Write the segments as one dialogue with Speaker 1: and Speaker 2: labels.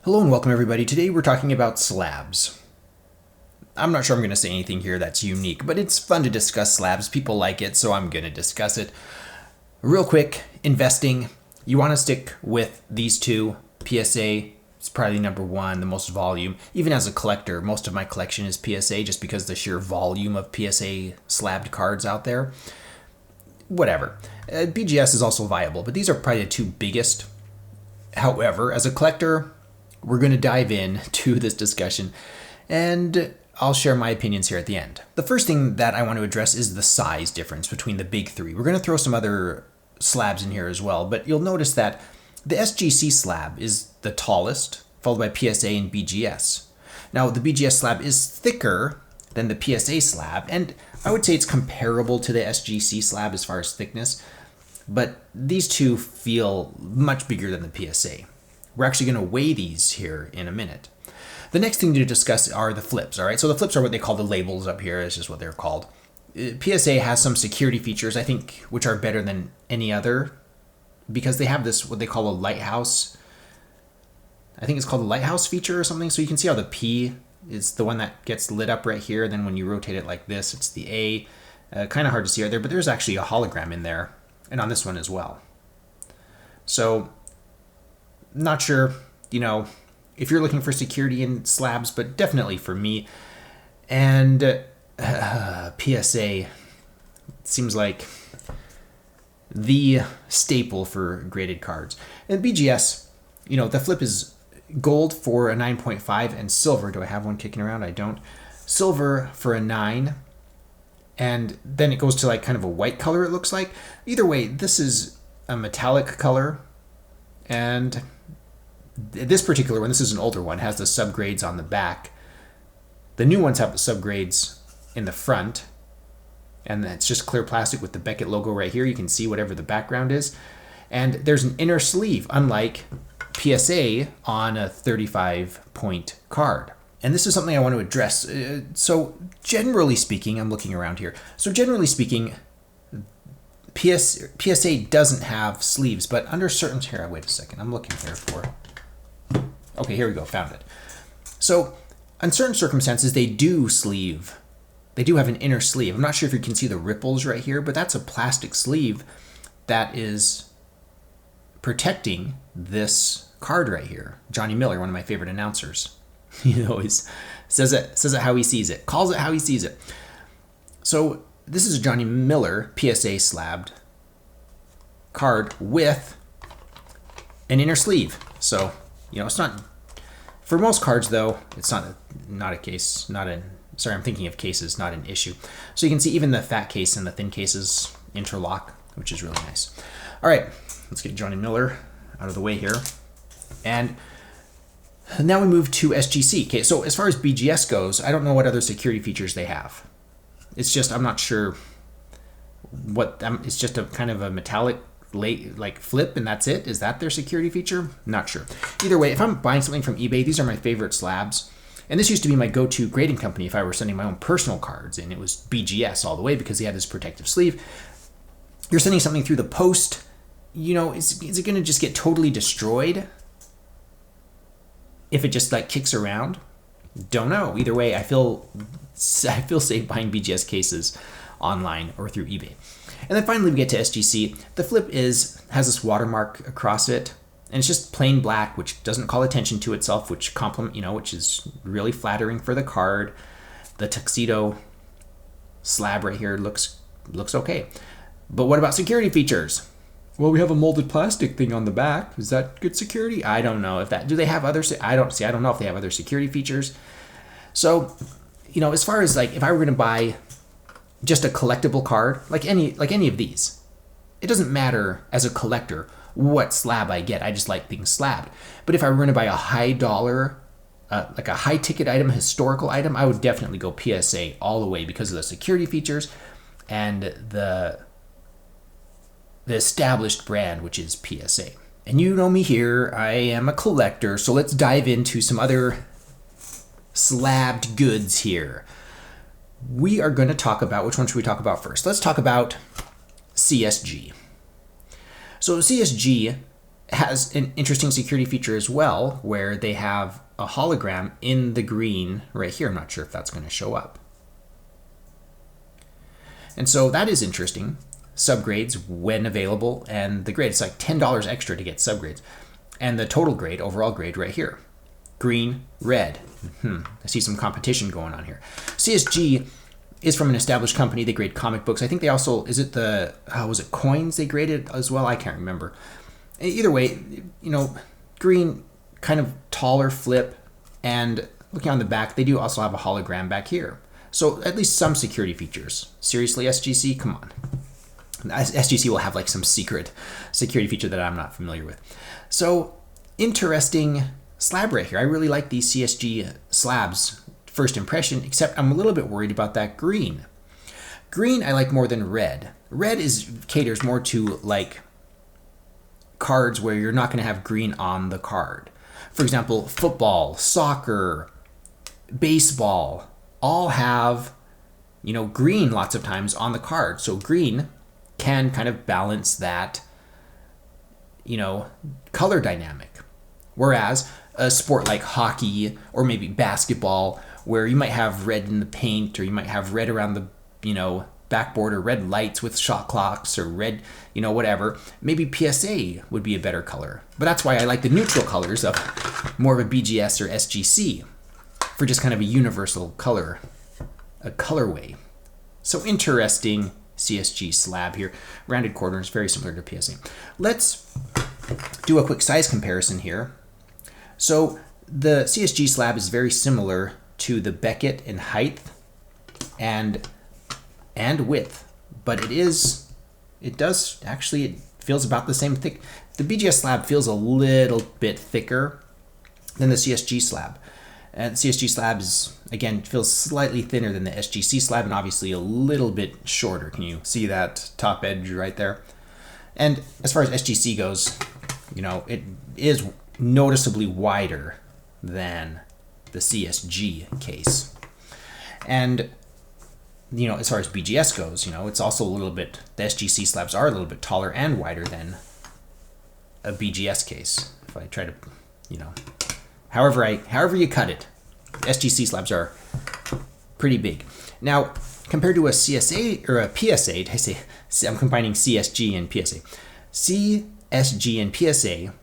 Speaker 1: Hello and welcome everybody. Today we're talking about slabs. I'm not sure I'm going to say anything here that's unique, but it's fun to discuss slabs. People like it, so I'm going to discuss it. Real quick, investing. You want to stick with these two. PSA is probably number one, the most volume. Even as a collector, most of my collection is PSA just because the sheer volume of PSA slabbed cards out there. Whatever. BGS is also viable, but these are probably the two biggest. However, as a collector, we're going to dive in to this discussion and I'll share my opinions here at the end. The first thing that I want to address is the size difference between the big three. We're going to throw some other slabs in here as well, but you'll notice that the SGC slab is the tallest, followed by PSA and BGS. Now, the BGS slab is thicker than the PSA slab, and I would say it's comparable to the SGC slab as far as thickness, but these two feel much bigger than the PSA. We're actually going to weigh these here in a minute. The next thing to discuss are the flips, all right? So the flips are what they call the labels up here. It's just what they're called. PSA has some security features, I think, which are better than any other because they have this, what they call a lighthouse. I think it's called the lighthouse feature or something. So you can see how the P is the one that gets lit up right here. Then when you rotate it like this, it's the A. Kind of hard to see right there, but there's actually a hologram in there and on this one as well. So not sure, if you're looking for security in slabs, but definitely for me. And PSA seems like the staple for graded cards. And BGS, the flip is gold for a 9.5 and silver. Do I have one kicking around? I don't. Silver for a 9. And then it goes to like kind of a white color, it looks like. Either way, this is a metallic color. And this particular one, this is an older one, has the subgrades on the back. The new ones have the subgrades in the front. And it's just clear plastic with the Beckett logo right here. You can see whatever the background is. And there's an inner sleeve, unlike PSA on a 35-point card. And this is something I want to address. So generally speaking, I'm looking around here. So generally speaking, PSA doesn't have sleeves, but under certain, here, wait a second, I'm looking here for, okay, here we go, found it. So in certain circumstances, they do have an inner sleeve. I'm not sure if you can see the ripples right here, but that's a plastic sleeve that is protecting this card right here. Johnny Miller, one of my favorite announcers. He always says it how he sees it, calls it how he sees it. So this is a Johnny Miller PSA slabbed card with an inner sleeve. So, it's not, for most cards though, it's not a case, sorry, I'm thinking of cases, not an issue. So you can see even the fat case and the thin cases interlock, which is really nice. All right, let's get Johnny Miller out of the way here. And now we move to SGC. Okay, so as far as BGS goes, I don't know what other security features they have. It's just, I'm not sure what, it's just a kind of a metallic like flip and that's it. Is that their security feature? Not sure. Either way, if I'm buying something from eBay, these are my favorite slabs. And this used to be my go-to grading company if I were sending my own personal cards, and it was BGS all the way because they had this protective sleeve. You're sending something through the post, is it going to just get totally destroyed if it just like kicks around? Don't know. Either way, I feel safe buying BGS cases online or through eBay. And then finally we get to SGC. The flip has this watermark across it, and it's just plain black, which doesn't call attention to itself, which which is really flattering for the card. The tuxedo slab right here looks okay. But what about security features? Well, we have a molded plastic thing on the back. Is that good security? I don't know if that, do they have other, I don't know if they have other security features. So, as far as like, if I were going to buy just a collectible card, like any of these, it doesn't matter as a collector what slab I get. I just like things slabbed. But if I were going to buy a high dollar, like a high ticket item, historical item, I would definitely go PSA all the way because of the security features and the established brand, which is PSA. And you know me here, I am a collector, so let's dive into some other slabbed goods here. We are going to talk about, which one should we talk about first? Let's talk about CSG. So CSG has an interesting security feature as well, where they have a hologram in the green right here. I'm not sure if that's going to show up. And so that is interesting. Subgrades when available, and the grade, it's like $10 extra to get subgrades. And the total grade, overall grade right here. Green, red. I see some competition going on here. CSG is from an established company. They grade comic books. I think they also, is it the, was it coins they graded as well? I can't remember. Either way, you know, green, kind of taller flip, and looking on the back, they do also have a hologram back here. So at least some security features. Seriously, SGC? Come on. SGC will have like some secret security feature that I'm not familiar with. So interesting slab right here. I really like these CSG slabs first impression, except I'm a little bit worried about that green. Green I like more than red. Red caters more to like cards where you're not going to have green on the card. For example, football, soccer, baseball all have, you know, green lots of times on the card. So green can kind of balance that, you know, color dynamic. Whereas a sport like hockey or maybe basketball, where you might have red in the paint, or you might have red around the, you know, backboard, or red lights with shot clocks, or red, you know, whatever, maybe PSA would be a better color. But that's why I like the neutral colors of more of a BGS or SGC for just kind of a universal color, a colorway. So interesting CSG slab here. Rounded corners, very similar to PSA. Let's do a quick size comparison here. So the CSG slab is very similar to the Beckett in height and width, but it feels about the same thick. The BGS slab feels a little bit thicker than the CSG slab. And the CSG slab again, feels slightly thinner than the SGC slab, and obviously a little bit shorter. Can you see that top edge right there? And as far as SGC goes, you know, it is noticeably wider than the CSG case. And, you know, as far as BGS goes, you know, it's also a little bit, the SGC slabs are a little bit taller and wider than a BGS case. If I try to, you know, however you cut it, SGC slabs are pretty big. Now, compared to a CSA or a PSA, I'm combining CSG and PSA. CSG and PSA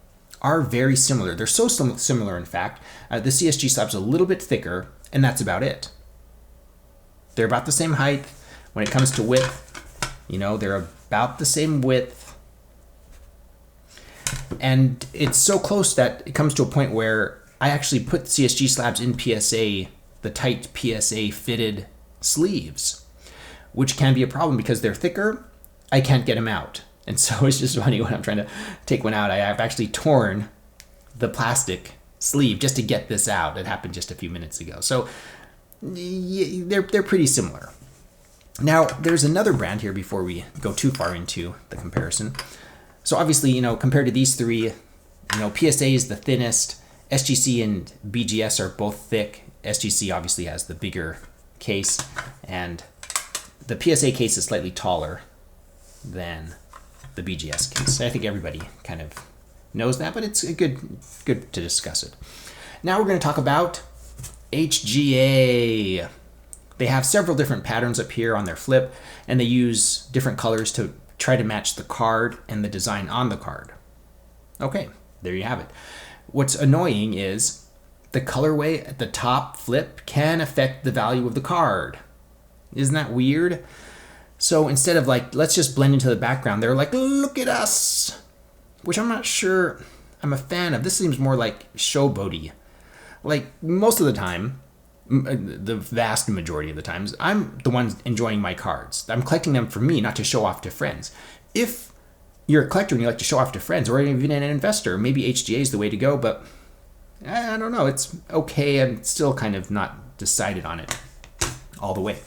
Speaker 1: are very similar. They're so similar, in fact. The CSG slab's a little bit thicker, and that's about it. They're about the same height. When it comes to width, you know, they're about the same width. And it's so close that it comes to a point where I actually put CSG slabs in PSA, the tight PSA fitted sleeves, which can be a problem because they're thicker. I can't get them out. And so it's just funny when I'm trying to take one out, I've actually torn the plastic sleeve just to get this out. It happened just a few minutes ago. So they're pretty similar. Now, there's another brand here before we go too far into the comparison. So obviously, you know, compared to these three, you know, PSA is the thinnest. SGC and BGS are both thick. SGC obviously has the bigger case, and the PSA case is slightly taller than the BGS case. I think everybody kind of knows that, but it's good to discuss it. Now we're going to talk about HGA. They have several different patterns up here on their flip, and they use different colors to try to match the card and the design on the card. Okay, there you have it. What's annoying is the colorway at the top flip can affect the value of the card. Isn't that weird? So instead of like, let's just blend into the background, they're like, look at us, which I'm not sure I'm a fan of. This seems more like showboaty. Like most of the time, the vast majority of the times, I'm the one enjoying my cards. I'm collecting them for me, not to show off to friends. If you're a collector and you like to show off to friends, or even an investor, maybe HGA is the way to go, but I don't know. It's okay. I'm still kind of not decided on it all the way.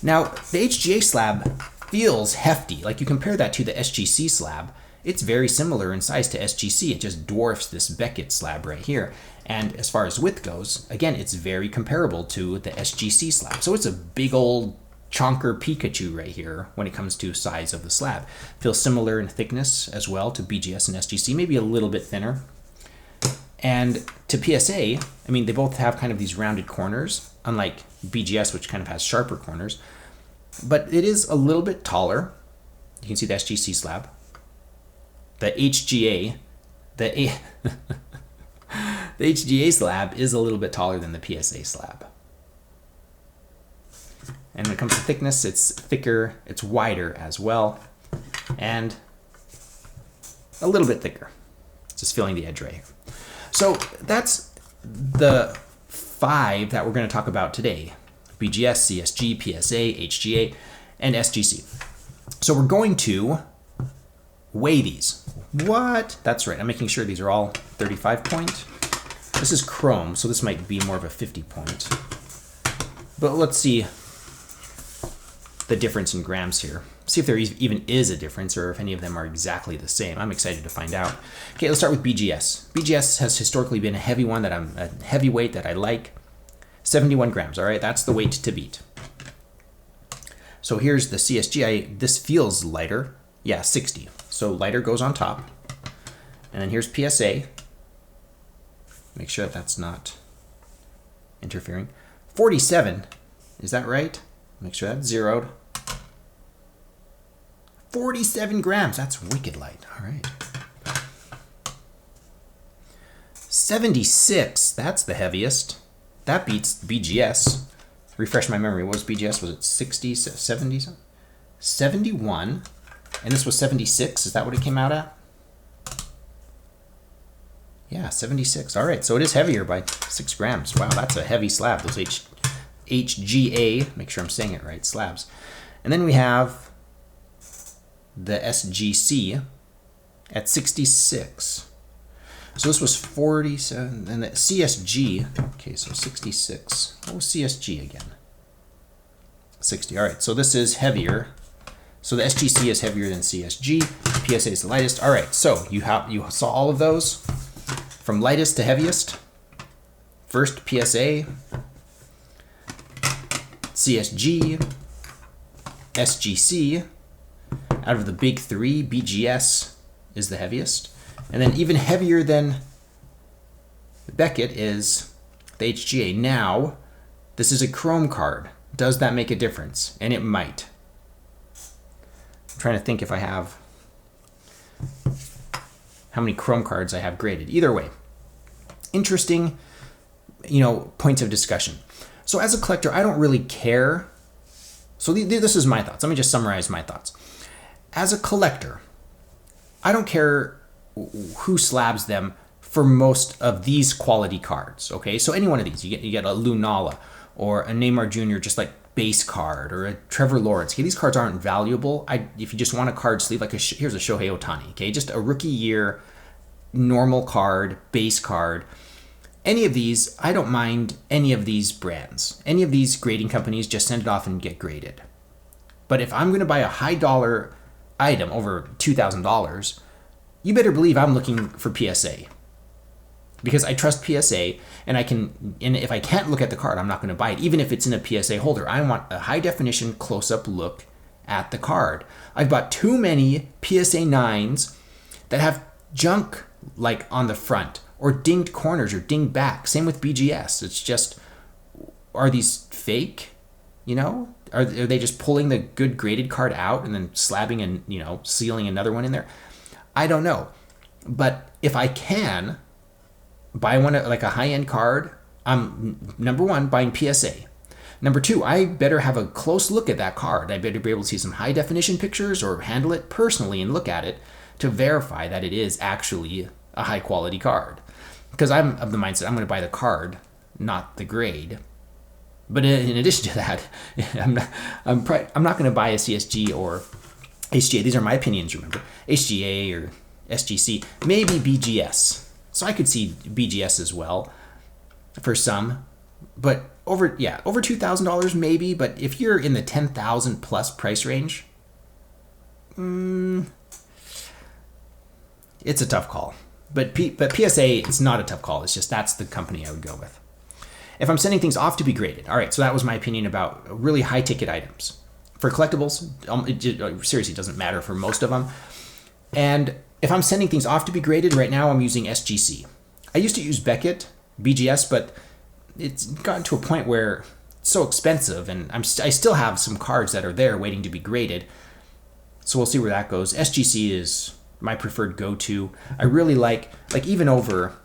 Speaker 1: Now, the HGA slab feels hefty. Like you compare that to the SGC slab, it's very similar in size to SGC. It just dwarfs this Beckett slab right here. And as far as width goes, again, it's very comparable to the SGC slab. So it's a big old chonker Pikachu right here when it comes to size of the slab. Feels similar in thickness as well to BGS and SGC, maybe a little bit thinner. And to PSA, I mean, they both have kind of these rounded corners, unlike BGS, which kind of has sharper corners. But it is a little bit taller. You can see the SGC slab. The HGA, the HGA slab is a little bit taller than the PSA slab. And when it comes to thickness, it's thicker, it's wider as well, and a little bit thicker. Just feeling the edge right here. So that's the 5 that we're going to talk about today. BGS, CSG, PSA, HGA, and SGC. So we're going to weigh these. What? That's right. I'm making sure these are all 35 point. This is chrome, so this might be more of a 50 point. But let's see the difference in grams here. See if there even is a difference or if any of them are exactly the same. I'm excited to find out. Okay, let's start with BGS. BGS has historically been a heavy one, a heavyweight that I like. 71 grams, all right? That's the weight to beat. So here's the CSG. This feels lighter. Yeah, 60. So lighter goes on top. And then here's PSA. Make sure that's not interfering. 47. Is that right? Make sure that's zeroed. 47 grams. That's wicked light. All right. 76. That's the heaviest. That beats BGS. Refresh my memory. What was BGS? Was it 60, 70? 71. And this was 76. Is that what it came out at? Yeah, 76. All right. So it is heavier by 6 grams. Wow, that's a heavy slab. Those HGA, make sure I'm saying it right, slabs. And then we have the SGC at 66. So this was 47, and the CSG, okay, so 66. What was CSG again? 60, all right, so this is heavier. So the SGC is heavier than CSG, PSA is the lightest. All right, so you saw all of those from lightest to heaviest. First PSA, CSG, SGC. Out of the big 3, BGS is the heaviest. And then even heavier than Beckett is the HGA. Now, this is a chrome card. Does that make a difference? And it might. I'm trying to think if I have how many chrome cards I have graded. Either way, interesting, points of discussion. So as a collector, I don't really care. So this is my thoughts. Let me just summarize my thoughts. As a collector, I don't care who slabs them for most of these quality cards, okay? So any one of these, you get a Lunala or a Neymar Jr. just like base card or a Trevor Lawrence. Okay, these cards aren't valuable. If you just want a card sleeve, like here's a Shohei Ohtani, okay? Just a rookie year, normal card, base card. Any of these, I don't mind any of these brands. Any of these grading companies, just send it off and get graded. But if I'm gonna buy a high dollar item over $2,000, you better believe I'm looking for PSA, because I trust PSA, and if I can't look at the card, I'm not going to buy it, even if it's in a PSA holder. I want a high definition close-up look at the card. I've bought too many PSA 9s that have junk like on the front or dinged corners or dinged back. Same with BGS. It's just, are these fake? Are they just pulling the good graded card out and then slabbing and sealing another one in there? I don't know. But if I can buy one like a high-end card, I'm number 1 buying PSA. Number 2, I better have a close look at that card. I better be able to see some high definition pictures or handle it personally and look at it to verify that it is actually a high quality card. Because I'm of the mindset I'm going to buy the card, not the grade. But in addition to that, I'm not going to buy a CSG or HGA. These are my opinions, remember. HGA or SGC, maybe BGS. So I could see BGS as well for some. But over $2,000 maybe. But if you're in the 10,000 plus price range, it's a tough call. But PSA, it's not a tough call. It's just that's the company I would go with. If I'm sending things off to be graded, all right, so that was my opinion about really high-ticket items. For collectibles, it seriously doesn't matter for most of them. And if I'm sending things off to be graded, right now I'm using SGC. I used to use Beckett, BGS, but it's gotten to a point where it's so expensive, and I still have some cards that are there waiting to be graded. So we'll see where that goes. SGC is my preferred go-to. I really like even over,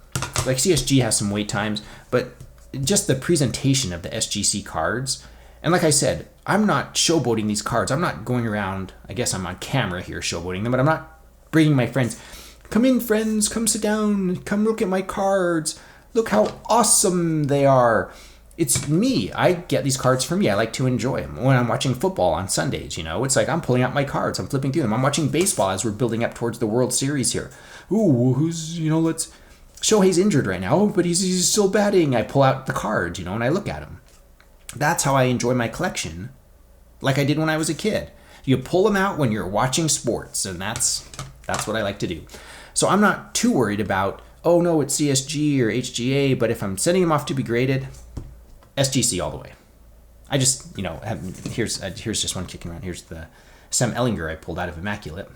Speaker 1: like CSG has some wait times, but just the presentation of the SGC cards. And like I said, I'm not showboating these cards. I'm not going around, I guess I'm on camera here showboating them, but I'm not bringing my friends. Come in, friends, come sit down, come look at my cards. Look how awesome they are. It's me. I get these cards for me. I like to enjoy them. When I'm watching football on Sundays, it's like I'm pulling out my cards. I'm flipping through them. I'm watching baseball as we're building up towards the World Series here. Ooh, let's... Shohei's injured right now, but he's still batting. I pull out the cards, and I look at them. That's how I enjoy my collection, like I did when I was a kid. You pull them out when you're watching sports, and that's what I like to do. So I'm not too worried about, oh no, it's CSG or HGA, but if I'm sending them off to be graded, SGC all the way. I just, here's just one kicking around. Here's the Sam Ellinger I pulled out of Immaculate.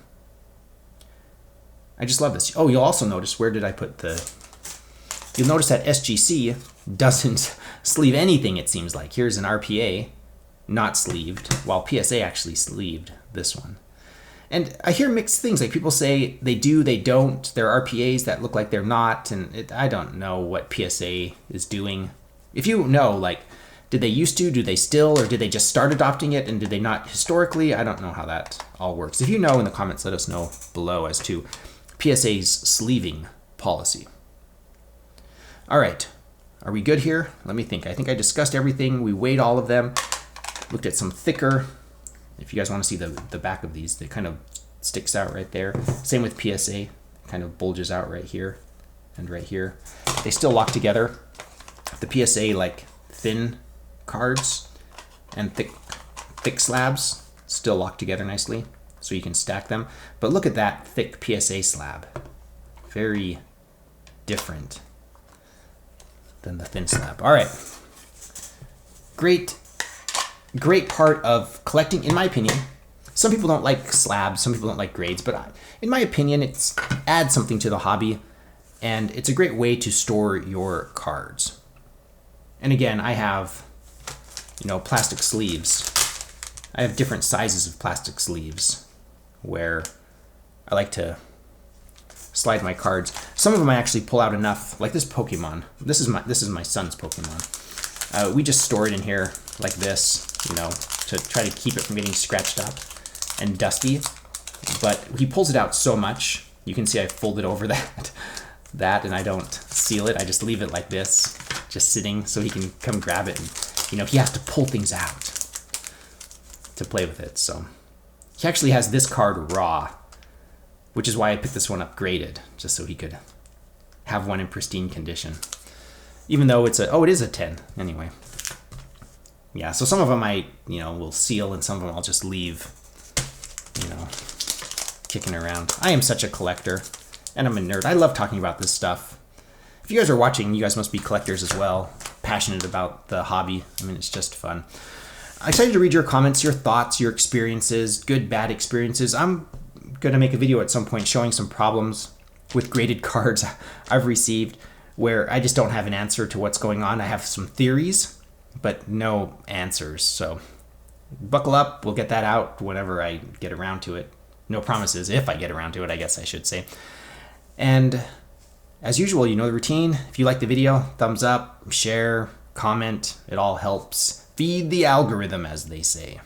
Speaker 1: I just love this. Oh, you'll also notice, where did I put you'll notice that SGC doesn't sleeve anything, it seems like. Here's an RPA, not sleeved, while PSA actually sleeved this one. And I hear mixed things, like people say they do, they don't. There are RPAs that look like they're not, and I don't know what PSA is doing. If you know, did they used to, do they still, or did they just start adopting it, and did they not historically? I don't know how that all works. If you know in the comments, let us know below as to PSA's sleeving policy. All right, are we good here? Let me think. I think I discussed everything. We weighed all of them, looked at some thicker. If you guys want to see the back of these, they kind of sticks out right there. Same with PSA, kind of bulges out right here and right here. They still lock together. The PSA thin cards and thick slabs still lock together nicely, so you can stack them. But look at that thick PSA slab. Very different than the thin slab. All right. Great part of collecting, in my opinion. Some people don't like slabs, some people don't like grades, but in my opinion, it adds something to the hobby, and it's a great way to store your cards. And again, I have, plastic sleeves. I have different sizes of plastic sleeves where I like to slide my cards. Some of them I actually pull out enough, like this Pokemon. This is my son's Pokemon. We just store it in here like this, to try to keep it from getting scratched up and dusty. But he pulls it out so much. You can see I folded over that, and I don't seal it. I just leave it like this, just sitting, so he can come grab it. And, he has to pull things out to play with it. So he actually has this card raw, which is why I picked this one up graded, just so he could have one in pristine condition. Even though it is a 10 anyway. Yeah, so some of them I, will seal, and some of them I'll just leave, kicking around. I am such a collector, and I'm a nerd. I love talking about this stuff. If you guys are watching, you guys must be collectors as well, passionate about the hobby. I mean, it's just fun. I'm excited to read your comments, your thoughts, your experiences, good, bad experiences. I'm going to make a video at some point showing some problems with graded cards I've received where I just don't have an answer to what's going on. I have some theories, but no answers. So buckle up. We'll get that out whenever I get around to it. No promises if I get around to it, I guess I should say. And as usual, you know the routine. If you like the video, thumbs up, share, comment. It all helps feed the algorithm, as they say.